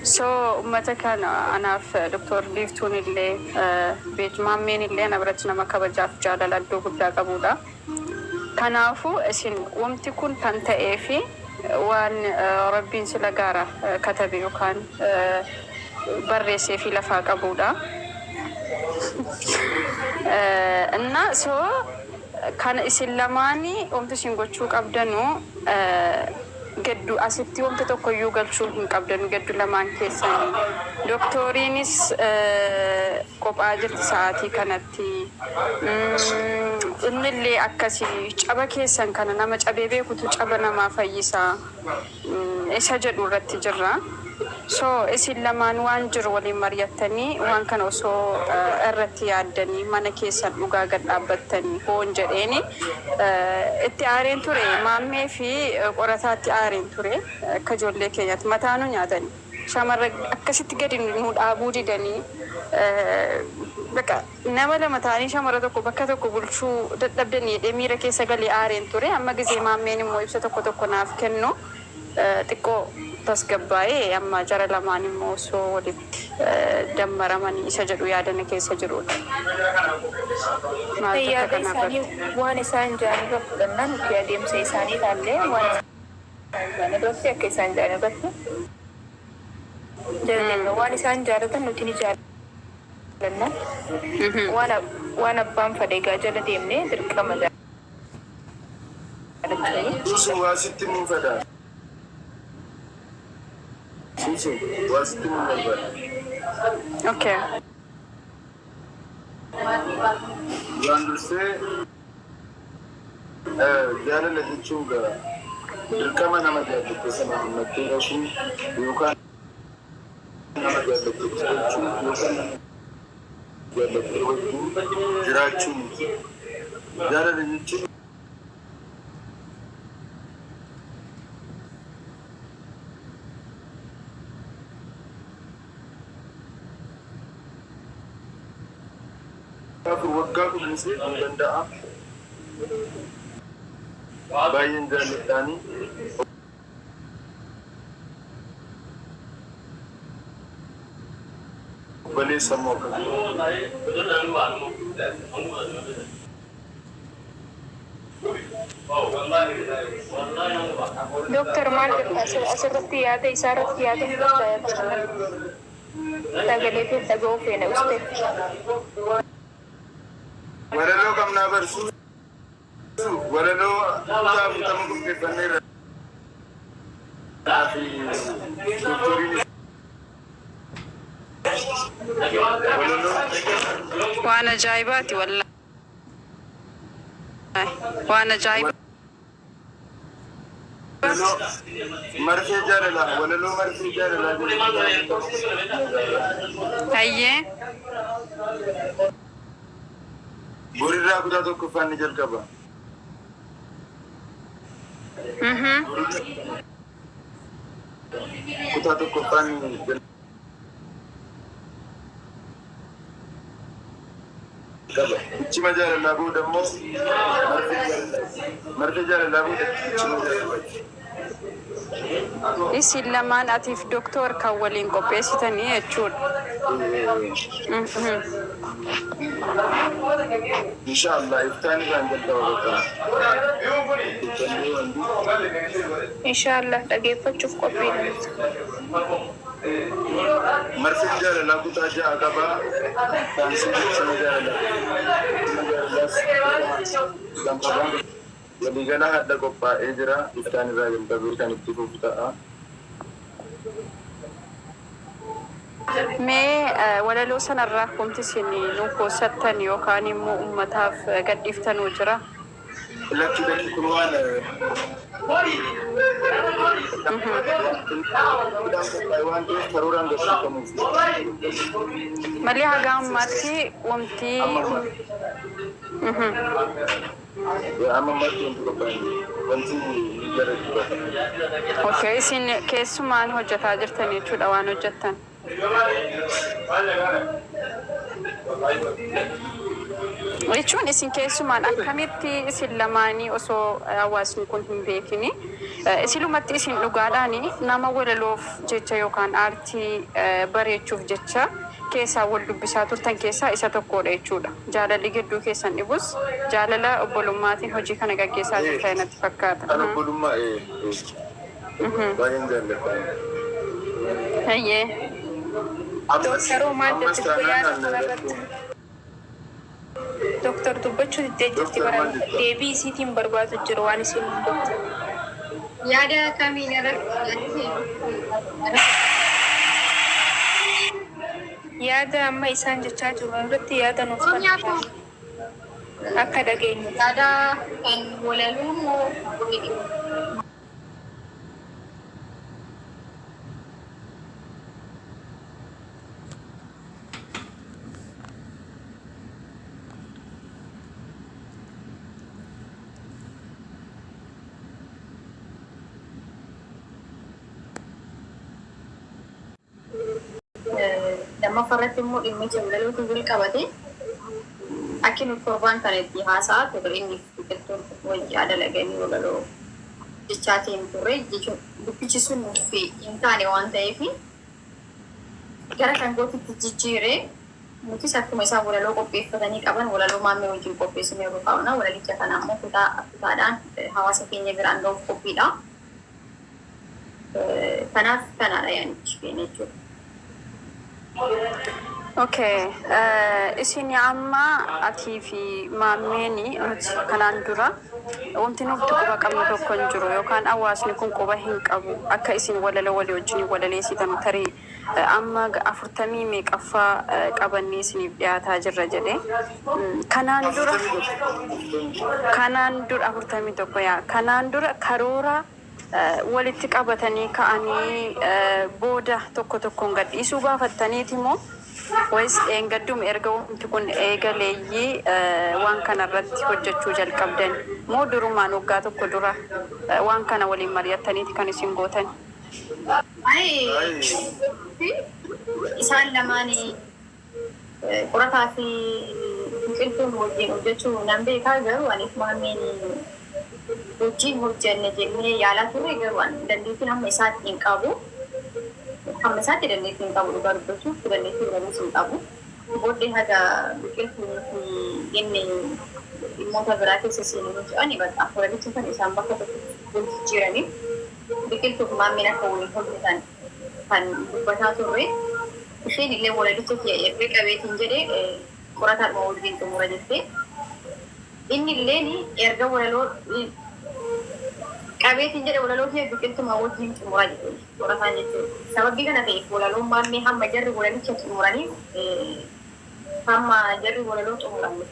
So ummata kana anaaf Dr. Liiftuun illee beejmaammeen illee na biratti nama kabajaaf jaalala iddoo guddaa qabudha. Kanaafuu isin wanti kun kan ta'ee fi waan rabbiin sila gaara katabe yookaan barreessee fi lafaa qabudha. እና so kana isin lamaanii wanti isin gochuu qabdanu gaddu asitti wanti tokkoyyuu galchuu hin qabdan gaddu lamaan keessanii doktoriinis qophaa jirti sa'aatii kanatti innillee akkasii caba keessan kana nama cabee beekutu caba namaa fayyisaa isa jedhu irratti jirra. So isin lamaan waan jiru waliin mari'attanii waan kana osoo irratti yaaddanii mana keessan dhugaa gad dhaabbattanii hoon jedheeni itti aareen ture maammee fi qorataatti aareen ture akka ijoollee keenyaatti mataanu nyaatanii shamarra akkasitti gadi nu dhaabuu didanii bakka nama lama ta'anii shamarra tokko bakka tokko bulchuu dadhabdanii jedhee miira keessa galee aareen ture amma gisee maammeen immoo ibsa tokko naaf kennu xiqqoo tasgabbaa'ee amma jara lamaan immoo osoo walitti dammaramanii isa jedhu yaadana keessa jirudha. Yaada isaanii waan isaan jaanirra fudhannaan nuti adeemsa isaanii ilaallee waan isaan jaanirratti akka isaan jaanirratti jalanna waan isaan jaalatan nuti ni jaalanna waan abbaan fadheegaa jala deemnee dirqama jaalachuu. Waa sitti mun fadaa. Okay. You understand? Jaalala jechuun dirqama nama jaallatu sana hammattee dhaquu yookaan nama jaallatu jechuun yookaan jaallatu wajjin jiraachuu miti. Jaalala jechuun waggaa kunuunsee hin danda'a. Baay'een jaalladhaanii obboleessa immoo Doktor maal asirratti yaada isaa irratti yaada sagalee fi dhaga'uu feena uste. Walaloo qabnaa barsiisu walaloo taafutama qopheeffanneerra fi doktoriin waan ajaa'ibaati wallaahi waan ajaa'iba. Marfee jaalala walaloo marfee jaalala Hayyee. Borirraa kutaa tokkoffaan ni jalqaba. Kutaa tokkoffaan ni jalqaba. Ichima jaalalaa booda immoo marfee jaalalaa booda ichima jaalalaa. Isin lamaan atiif doktor kan waliin qopheessitanii jechuudha. Inshallah iftaan irraan jalqaba. Inshallah dhageeffachuuf qophiidha. Marfee jaalalaa kutaa ja'a qabaa. Taansii ichima jaalalaa. Waliigala hadda qophaa'ee jira. Iftaan irraa jalqabee kan itti fufu ta'a. Mee walaloo sanarraa kumti isin nu koosattan yookaan immoo uummataaf gadhiiftanuu jira? Lakki kun waan karooraan gaggeeffamuuf. Malee haga ammaatti wanti amma marti wanti qophaa'e wanti jara jira. Okay, isin keessumaan hojjetaa jirtan jechuudha waan hojjettan. Jechuun isin keessumaan akkamitti isin lamaanii osoo hawaasni kun hin beekini Isilumatti isin dhugaadhaani nama walaloof jecha yookaan aartii bareechuuf jecha keessaa wal dubbisaa turtan keessaa isa tokkodha jechuudha. Jaalalli gidduu keessan dhibus jaalala obbolummaatiin hojii kana gaggeessaa jirtan natti fakkaata. Kan obbolummaa baay'een jaalladha. Hayyee. Dooktaroo maal jettu yaada kanarratti? Dooktar dubbachuu diddee jirti bara deebii isiitiin barbaadu jiru waan isin dubbatu. Yaada kamiin irratti yaada amma isaan jechaa jiru irratti yaada nuuf akka dhageenyu. yaada kan walaluu moo nama farratti immoo dhimmicha walalootu bil qabate akki nuti torbaan kanatti haasaa ture inni biqiltuun wayyaa dalaganii walaloo jechaatiin turre jechuun dubbichi sun nuuf hin taane waan ta'eef gara kan gootitti jijjiiree nutis akkuma isaan walaloo qopheeffatanii qaban walaloo maammee wajjin qopheessinee yeroo qabna walalicha kana ammoo kutaadhaan hawaasa keenya biraan ga'uuf qophiidha. Kanaaf kanaadha yaanichi keenya jechuudha. Okay, isin amma atii fi maammeeni nuti kanaan dura wanti nuti quba qabnu tokko hin jiru yookaan hawaasni kun quba hin qabu akka isin walala walii wajjin walaleessitan tarii amma 40 meeqaffaa qabannee isiniif dhiyaataa jirra jedhee kanaan dura 41 yaa kanaan dura karoora walitti qabatanii ka'anii booda tokko tokkoon gadhiisuu gaafattaniiti moo wayis eengadduma erga wanti kun eegaleeyyii waan kana irratti hojjechuu jalqabdan moo durumaan waggaa tokko dura waan kana waliin mari'attaniiti kan isin gootan? Isaan lamaanii qorataa fi biqiltuun wajjin hojjechuu nan beekaa garuu anis maammeen hojii hojjenne jennee yaalaa turre garuu dandeettiin hamma isaatti hin qabu. Hamma isaatti dandeettii hin qabu dhugaa dubbachuuf dandeettii biranis hin qabu. Booddee haga biqiltuun fi inni dhimmoota biraa keessa seenuu jedhani bakka walalicha kan isaan bakka tokkotti jijjiiranii biqiltuuf maammeen akka waliin hojjetan kan dubbataa turre. Isheen illee walalicha erga qabeetiin jedhee qorataadhuma wajjin xumura jettee inni illeen erga walaloo qabeetiin jedhe walaloo fi biqiltuma wajjin xumura jechuudha. Qorataan jechuudha. Sababii kana ta'eef walaloon maammee hamma jarri walalicha xumuraniif hamma jarri walaloo xumuraniif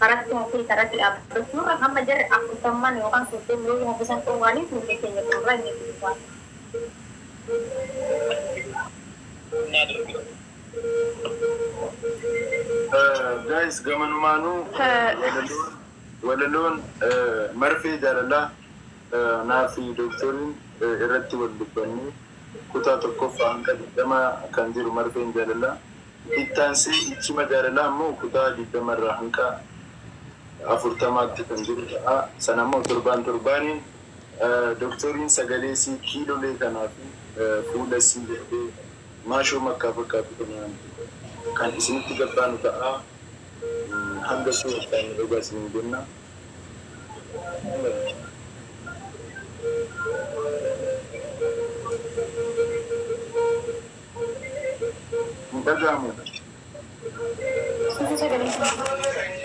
karatti hafee karatti dhaabbachuurra hamma jarri 40 yookaan 30 haffisan xumuraniif nuti keenya xumura inni xumura. Guys, gamanumaanuu walaloon marfee jaalalaa naa fi dooktoriin irratti wal dubbannee kutaa tokkoffaa hanga 20 kan jiru marfeen jaalalaa ittaansee ichima jaalalaa ammoo kutaa 20 irraa hanga 40tti kan jiru ta'a. Sana ammoo torbaaniin dooktoriin sagalee sii kiilolee kanaa fi fuula sii jedhee maashoo makkaa fakkaatu kan isinitti gabbaanu ta'a. Hanga suuraan dhugaa isin jenna. Ndagamu.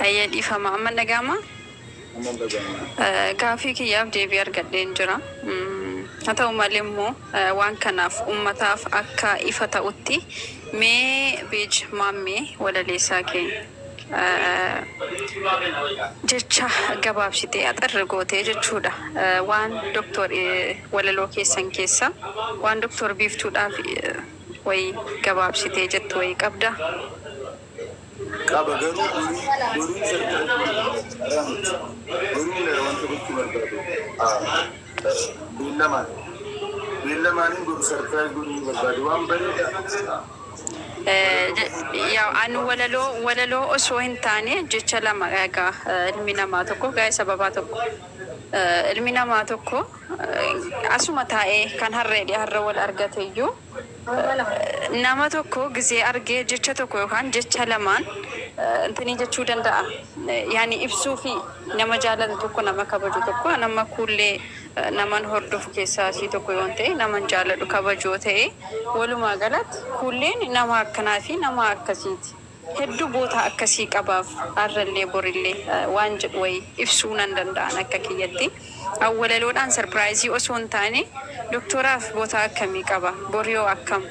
Ayyee dhiifama amma dhaga'ama? Gaaffii kiyyaaf deebii argadheen jira. Haa ta'u malee immoo waan kanaaf uummataaf akka ifa ta'utti mee beej maammee walaleessaa keenya jecha gabaabsitee axarri gootee jechuudha. Waan doktor walaloo keessan keessa waan doktor biiftuudhaaf wayii gabaabsitee jettu wayii qabda. Qaba garuu duriin wanta gochuu barbaadu. Beellamaaniin goru sarpiraayiz godhuu barbaadu waan bareedaa. Yaa anu walaloo osoo hin taane jecha lama egaa ilmi namaa tokko gaa'e sababaa tokko ilmi namaa tokko asuma taa'ee kan harreedha harra wal argate iyyuu nama tokko gisee argee jecha tokko yookaan jecha lamaan intini jechuu danda'a. Yaani ibsuu fi nama jaalatu tokko nama kabaju tokko nama kuullee naman hordofu keessaa si tokko yoon ta'e naman jaalatu kabajoo ta'e walumaa galatti kuulleen nama akkanaa fi nama akkasiiti. Hedduu boota akkasii qabaaf harrallee borillee waan jedhu wayii ibsuu nan danda'an akka kiyyatti. Awwalaloodhaan sarpiraayizii osoo hin taane doktoraaf boota akkamii qaba boriyoo akkam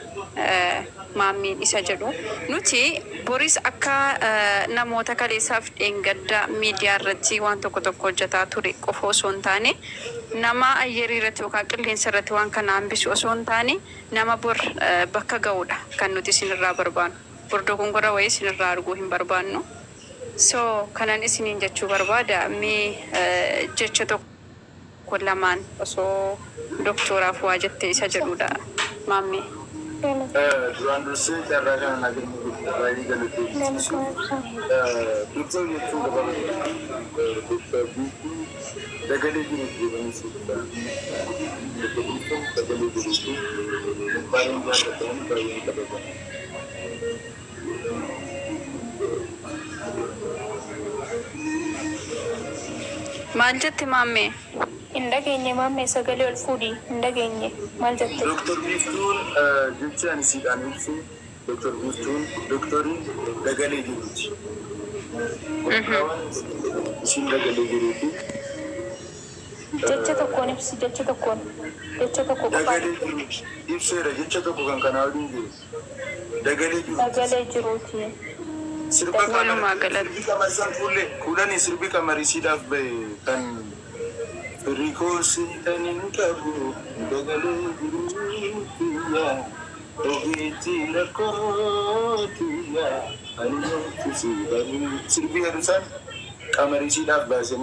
maammiin isa jedhu nuti boris akka namoota kaleessaaf dheengadda miidiyaa irratti waan tokko hojjetaa ture qofa osoo hin taane nama ayyarii irratti yookaan qilleensa irratti waan kana hambisu osoo hin taane nama bor bakka ga'uudha kan nuti isinirraa barbaannu. Bordoo gongora wayii isinirraa arguu hin barbaannu. So kanan isiniin jechuu barbaada mee jecha tokko lamaan osoo doktoraaf waa jettee isa jedhuudha maammee. Duraan dursee carraa kana nageenya baay'ee galateeffatu. Doktor jechuu gabaabaa doktor Biiftuu dagalee jiru jedhanii suuraa. Doktor Biiftuu dagalee jiru baay'ee jaallatamu baay'ee kabajamu. Maal jette maammee? Hin dhageenye maammee sagalee ol fuudhii hin dhageenye maal jette? Doktor Biiftuun jechaan isiidhaan ibsu Doktor Biiftuun doktoriin dagalee jiruuti. Isiin dagalee jiruuti. Jecha tokkoon ibsi jecha tokkoon jecha tokko dagalee jiruuti. Ibseera jecha tokko kan kanaa waliin jiru. Dagalee jiruuti. Dagalee jiruuti. Sirba qamarsan fuullee kuulanii sirbi qamarisiidhaaf bahe kan rikoorsitaniin qabu dagalee jiruutiya ogeetti lakkootiya ani yoo sirbi hedduusan qamarisiidhaaf baasee